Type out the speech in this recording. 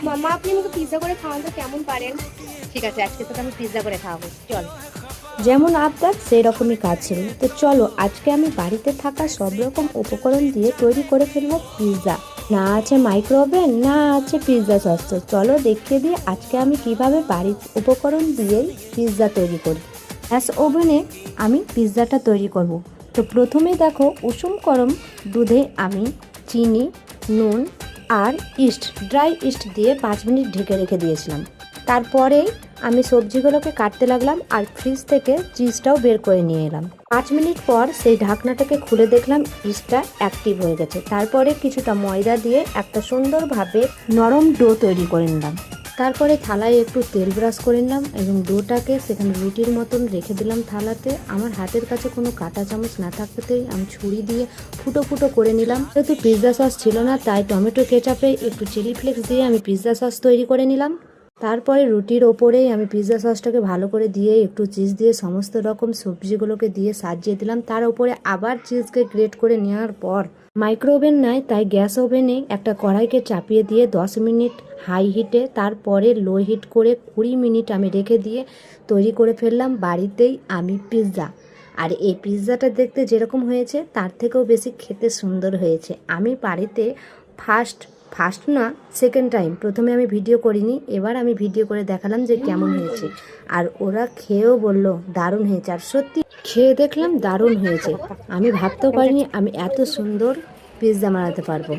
মামা আপনি আমাকে পিৎজা করে খাওয়ান তো কেমন পারেন? ঠিক আছে, আজকে তোকে আমি পিৎজা করে খাওয়াবো, চল। যেমন আবদার সেই রকমই কাজ ছিল। তো চলো আজকে আমি বাড়িতে থাকা সব রকম উপকরণ দিয়ে তৈরি করে ফেলবো পিৎজা। না আছে মাইক্রোওভেন, না আছে পিৎজা সস। তো চলো দেখিয়ে দিই আজকে আমি কিভাবে বাড়ির উপকরণ দিয়েই পিৎজা তৈরি করি। গ্যাস ওভেনে আমি পিৎজাটা তৈরি করব। তো প্রথমেই দেখো উষুম গরম দুধে আমি চিনি, নুন আর ইস্ট, ড্রাই ইস্ট দিয়ে 5 মিনিট ঢেকে রেখে দিয়েছিলাম। তারপরেই আমি সবজিগুলোকে কাটতে লাগলাম আর ফ্রিজ থেকে চিজটাও বের করে নিয়ে এলাম। 5 মিনিট পর সেই ঢাকনাটাকে খুলে দেখলাম ইস্টটা অ্যাক্টিভ হয়ে গেছে। তারপরে কিছুটা ময়দা দিয়ে একটা সুন্দরভাবে নরম ডো তৈরি করে নিলাম। তারপরে থালায় একটু তেল ব্রাশ করে নিলাম এবং ডোটাকে সেখানে রুটির মতন রেখে দিলাম থালাতে। আমার হাতের কাছে কোনো কাঁটা চামচ না থাকতেই আমি ছুরি দিয়ে ফুটো ফুটো করে নিলাম। যেহেতু পিৎজা সস ছিল না তাই টমেটো কেচাপে একটু চিলি ফ্লেক্স দিয়ে আমি পিৎজা সস তৈরি করে নিলাম। তারপরে রুটির ওপরেই আমি পিৎজা সসটাকে ভালো করে দিয়ে একটু চিজ দিয়ে সমস্ত রকম সবজিগুলোকে দিয়ে সাজিয়ে দিলাম। তার উপরে আবার চিজকে গ্রেট করে নেওয়ার পর মাইক্রো ওভেন নাই তাই গ্যাস ওভেনে একটা কড়াইকে চাপিয়ে দিয়ে 10 মিনিট হাই হিটে, তারপরে লো হিট করে 20 মিনিট আমি রেখে দিয়ে তৈরি করে ফেললাম বাড়িতেই আমি পিৎজা। আর এই পিৎজাটা দেখতে যেরকম হয়েছে তার থেকেও বেশি খেতে সুন্দর হয়েছে। আমি বাড়িতে ফার্স্ট না সেকেন্ড টাইম, প্রথমে আমি ভিডিও করিনি, এবার আমি ভিডিও করে দেখালাম যে কেমন হয়েছে। আর ওরা খেয়েও বলল দারুণ হয়েছে। আর সত্যি খেয়ে দেখলাম দারুণ হয়েছে। আমি ভাবতেও পারিনি আমি এত সুন্দর পিৎজা বানাতে পারবো।